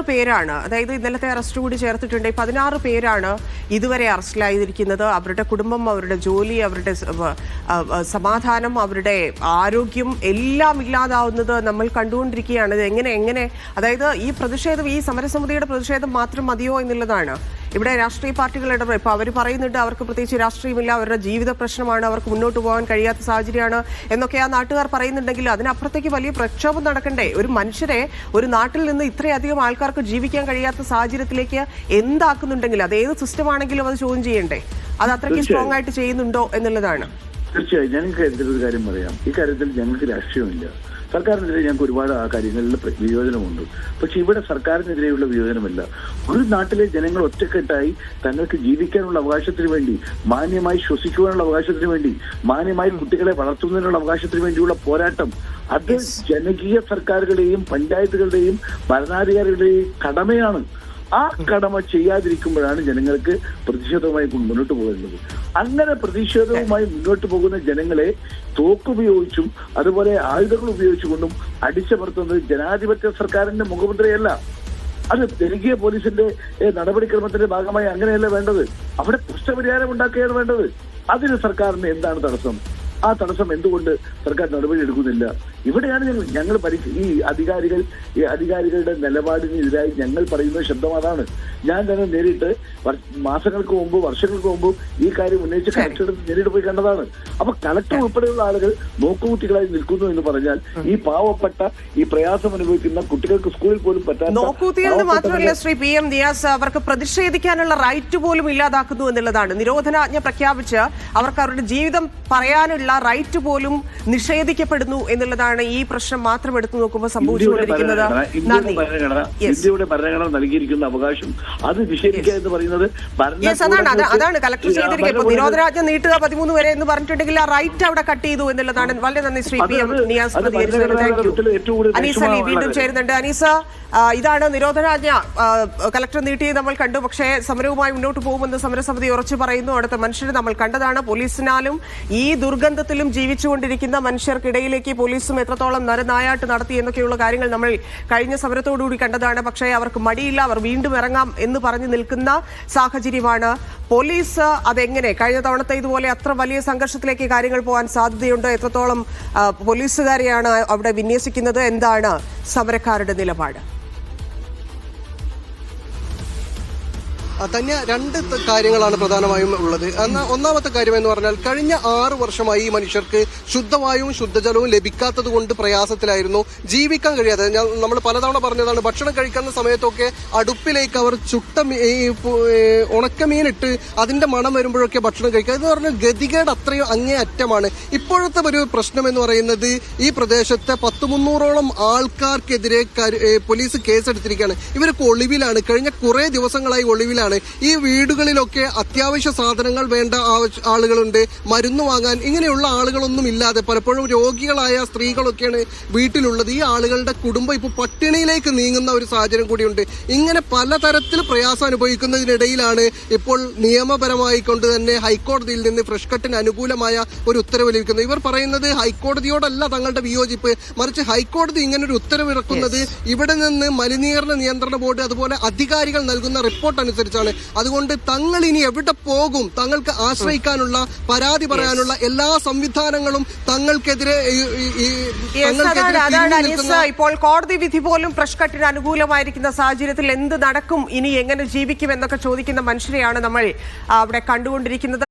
പേരാണ്, അതായത് ഇന്നലത്തെ അറസ്റ്റ് കൂടി ചേർത്തിട്ടുണ്ട്. 16 പേരാണ് ഇതുവരെ അറസ്റ്റിലായിരിക്കുന്നത്. അവരുടെ കുടുംബം, അവരുടെ ജോലി, അവരുടെ സമാധാനം, അവരുടെ ആരോഗ്യം എല്ലാം ഇല്ലാതാവുന്നത് നമ്മൾ കണ്ടുകൊണ്ടിരിക്കുകയാണ്. എങ്ങനെ അതായത് ഈ പ്രതിഷേധം, ഈ സമരസമിതിയുടെ പ്രതിഷേധം മാത്രം മതിയോ എന്നുള്ളതാണ്. ഇവിടെ രാഷ്ട്രീയ പാർട്ടികൾ ഇടപെടും. ഇപ്പൊ അവർ പറയുന്നുണ്ട് അവർക്ക് പ്രത്യേകിച്ച് രാഷ്ട്രീയമില്ല, അവരുടെ ജീവിത പ്രശ്നമാണ്, അവർക്ക് മുന്നോട്ട് പോകാൻ കഴിയാത്ത സാഹചര്യമാണ് എന്നൊക്കെ ആ നാട്ടുകാർ പറയുന്നുണ്ടെങ്കിൽ അതിനപ്പുറത്തേക്ക് വലിയ പ്രക്ഷോഭം നടക്കണ്ടേ? ഒരു മനുഷ്യരെ, ഒരു നാട്ടിൽ നിന്ന് ഇത്രയധികം ആൾക്കാർക്ക് ജീവിക്കാൻ കഴിയാത്ത സാഹചര്യത്തിലേക്ക് എന്താക്കുന്നുണ്ടെങ്കിൽ അത് ഏത് സിസ്റ്റം ആണെങ്കിലും അത് ചോദ്യം ചെയ്യണ്ടേ? അത് അത്രയ്ക്ക് സ്ട്രോങ് ആയിട്ട് ചെയ്യുന്നുണ്ടോ എന്നുള്ളതാണ്. തീർച്ചയായും ഞങ്ങൾക്ക് ഒരു കാര്യം പറയാം. ഈ കാര്യത്തിൽ ഞങ്ങൾക്ക് രാഷ്ട്രീയമില്ല. സർക്കാരിനെതിരെ ഞങ്ങൾക്ക് ഒരുപാട് ആ കാര്യങ്ങളിൽ വിയോജനമുണ്ട്. പക്ഷെ ഇവിടെ സർക്കാരിനെതിരെയുള്ള വിയോജനമല്ല. ഒരു നാട്ടിലെ ജനങ്ങൾ ഒറ്റക്കെട്ടായി തങ്ങൾക്ക് ജീവിക്കാനുള്ള അവകാശത്തിന് വേണ്ടി, മാന്യമായി ശ്വസിക്കുവാനുള്ള അവകാശത്തിന് വേണ്ടി, മാന്യമായി കുട്ടികളെ വളർത്തുന്നതിനുള്ള അവകാശത്തിന് വേണ്ടിയുള്ള പോരാട്ടം, അത് ജനകീയ സർക്കാരുകളുടെയും പഞ്ചായത്തുകളുടെയും ഭരണാധികാരികളുടെയും കടമയാണ്. ആ കടമ ചെയ്യാതിരിക്കുമ്പോഴാണ് ജനങ്ങൾക്ക് പ്രതിഷേധവുമായി മുന്നോട്ട് പോകേണ്ടത്. അങ്ങനെ പ്രതിഷേധവുമായി മുന്നോട്ട് പോകുന്ന ജനങ്ങളെ തോക്കുപയോഗിച്ചും അതുപോലെ ആയുധങ്ങൾ ഉപയോഗിച്ചുകൊണ്ടും അടിച്ചമർത്തുന്നത് ജനാധിപത്യ സർക്കാരിന്റെ മുഖമുദ്രയല്ല. അത് ജനകീയ പോലീസിന്റെ നടപടിക്രമത്തിന്റെ ഭാഗമായി അങ്ങനെയല്ല വേണ്ടത്. അവിടെ പ്രശ്നപരിഹാരം ഉണ്ടാക്കുകയാണ് വേണ്ടത്. അതിന് സർക്കാരിന് എന്താണ് തടസ്സം? ആ തടസ്സം എന്തുകൊണ്ട് സർക്കാർ നടപടി എടുക്കുന്നില്ല? ഇവിടെയാണ് ഞങ്ങൾ ഈ അധികാരികളുടെ നിലപാടിനെതിരായി ഞങ്ങൾ പറയുന്ന ശബ്ദം അതാണ്. ഞാൻ തന്നെ നേരിട്ട് മാസങ്ങൾക്ക് മുമ്പ്, വർഷങ്ങൾക്ക് മുമ്പ് ഈ കാര്യം ഉന്നയിച്ച് കളക്ടറുടെ നേരിട്ട് പോയി കണ്ടതാണ്. അപ്പൊ കളക്ടർ ഉൾപ്പെടെയുള്ള ആളുകൾ നോക്കുകുത്തികളായി നിൽക്കുന്നു എന്ന് പറഞ്ഞാൽ ഈ പാവപ്പെട്ട, ഈ പ്രയാസം അനുഭവിക്കുന്ന കുട്ടികൾക്ക് സ്കൂളിൽ പോലും പറ്റാത്ത നോക്കുകുത്തിയെന്ന് മാത്രമല്ല ശ്രീ PM നിയാസ്, അവർക്ക് പ്രതിഷേധിക്കാനുള്ള റൈറ്റ് പോലും ഇല്ലാതാക്കുന്നു എന്നുള്ളതാണ്. നിരോധനാജ്ഞ പ്രഖ്യാപിച്ച് അവർക്ക് അവരുടെ ജീവിതം പറയാനുള്ള റൈറ്റ് പോലും നിഷേധിക്കപ്പെടുന്നു എന്നുള്ളതാണ് ഈ പ്രശ്നം മാത്രം എടുത്തു നോക്കുമ്പോൾ സംഭവിച്ചുകൊണ്ടിരിക്കുന്നത്. ഇന്ത്യയുടെ ഭരണഘടന നൽകിയിരിക്കുന്ന അവകാശം അത് നിഷേധിക്കുക എന്ന് പറയുന്നത് അതാണ് കളക്ടർ ചെയ്തിരിക്കുന്നത്. നിരോധനാജ്ഞ നീട്ടുക 13 വരെ എന്ന് പറഞ്ഞിട്ടുണ്ടെങ്കിൽ ആ റൈറ്റ് അവിടെ കട്ട് ചെയ്തു എന്നുള്ളതാണ്. വളരെ നന്ദി ശ്രീ PM നിയാസ്. അനീസ അലി വീണ്ടും ചേരുന്നുണ്ട്. അനീസ, ഇതാണ് നിരോധനാജ്ഞ കളക്ടർ നീട്ടി നമ്മൾ കണ്ടു. പക്ഷേ സമരവുമായി മുന്നോട്ട് പോകുമെന്ന് സമരസമിതി ഉറച്ചു പറയുന്നു. അവിടുത്തെ മനുഷ്യരെ നമ്മൾ കണ്ടതാണ്. പോലീസിനാലും ഈ ദുർഗന്ധത്തിലും ജീവിച്ചുകൊണ്ടിരിക്കുന്ന മനുഷ്യർക്കിടയിലേക്ക് പോലീസും എത്രത്തോളം നരനായാട്ട് നടത്തി എന്നൊക്കെയുള്ള കാര്യങ്ങൾ നമ്മൾ കഴിഞ്ഞ സമരത്തോടുകൂടി കണ്ടതാണ്. പക്ഷേ അവർക്ക് മടിയില്ല, അവർ വീണ്ടും ഇറങ്ങാം എന്ന് പറഞ്ഞു നിൽക്കുന്ന സാഹചര്യമാണ്. പോലീസ് അതെങ്ങനെ കഴിഞ്ഞ തവണത്തെ ഇതുപോലെ അത്ര വലിയ സംഘർഷത്തിലേക്ക് കാര്യങ്ങൾ പോകാൻ സാധ്യതയുണ്ട്? എത്രത്തോളം പോലീസുകാരെയാണ് അവിടെ വിന്യസിക്കുന്നത്? എന്താണ് സമരക്കാരുടെ നിലപാട്? തന്നെ രണ്ട് കാര്യങ്ങളാണ് പ്രധാനമായും ഉള്ളത്. ഒന്നാമത്തെ കാര്യം എന്ന് പറഞ്ഞാൽ കഴിഞ്ഞ 6 വർഷമായി ഈ മനുഷ്യർക്ക് ശുദ്ധവായുവും ശുദ്ധജലവും ലഭിക്കാത്തത് കൊണ്ട് പ്രയാസത്തിലായിരുന്നു, ജീവിക്കാൻ കഴിയാതെ. നമ്മൾ പലതവണ പറഞ്ഞതാണ്, ഭക്ഷണം കഴിക്കുന്ന സമയത്തൊക്കെ അടുപ്പിലേക്ക് അവർ ഉണക്കമീനിട്ട് അതിന്റെ മണം വരുമ്പോഴൊക്കെ ഭക്ഷണം കഴിക്കുക എന്ന് പറഞ്ഞാൽ ഗതികേട് അത്രയും അങ്ങേ അറ്റമാണ്. ഇപ്പോഴത്തെ ഒരു പ്രശ്നം എന്ന് പറയുന്നത് ഈ പ്രദേശത്തെ 100-300ഓളം ആൾക്കാർക്കെതിരെ പോലീസ് കേസെടുത്തിരിക്കുകയാണ്. ഇവരൊക്കെ ഒളിവിലാണ്, കഴിഞ്ഞ കുറെ ദിവസങ്ങളായി ഒളിവിലാണ്. ഈ വീടുകളിലൊക്കെ അത്യാവശ്യ സാധനങ്ങൾ വേണ്ട ആളുകളുണ്ട്, മരുന്ന് വാങ്ങാൻ ഇങ്ങനെയുള്ള ആളുകളൊന്നും ഇല്ലാതെ പലപ്പോഴും രോഗികളായ സ്ത്രീകളൊക്കെയാണ് വീട്ടിലുള്ളത്. ഈ ആളുകളുടെ കുടുംബം ഇപ്പോൾ പട്ടിണിയിലേക്ക് നീങ്ങുന്ന ഒരു സാഹചര്യം കൂടിയുണ്ട്. ഇങ്ങനെ പലതരത്തിൽ പ്രയാസം അനുഭവിക്കുന്നതിനിടയിലാണ് ഇപ്പോൾ നിയമപരമായി കൊണ്ട് തന്നെ ഹൈക്കോടതിയിൽ നിന്ന് ഫ്രഷ് കട്ടിന് അനുകൂലമായ ഒരു ഉത്തരവ് ലഭിക്കുന്നത്. ഇവർ പറയുന്നത് ഹൈക്കോടതിയോടല്ല തങ്ങളുടെ വിയോജിപ്പ്, മറിച്ച് ഹൈക്കോടതി ഇങ്ങനൊരു ഉത്തരവിറക്കുന്നത് ഇവിടെ നിന്ന് മലിനീകരണ നിയന്ത്രണ ബോർഡ് അതുപോലെ അധികാരികൾ നൽകുന്ന റിപ്പോർട്ട് അനുസരിച്ചാണ്. അതുകൊണ്ട് തങ്ങൾ ഇനി എവിടെ പോകും? തങ്ങൾക്ക് ആശ്രയിക്കാനുള്ള, പരാതി പറയാനുള്ള എല്ലാ സംവിധാനങ്ങളും തങ്ങൾക്കെതിരെ ഇപ്പോൾ കോടതി വിധി പോലും ഫ്രഷ് കട്ടിന് അനുകൂലമായിരിക്കുന്ന സാഹചര്യത്തിൽ എന്ത് നടക്കും, ഇനി എങ്ങനെ ജീവിക്കും എന്നൊക്കെ ചോദിക്കുന്ന മനുഷ്യരെയാണ് നമ്മൾ അവിടെ കണ്ടുകൊണ്ടിരിക്കുന്നത്.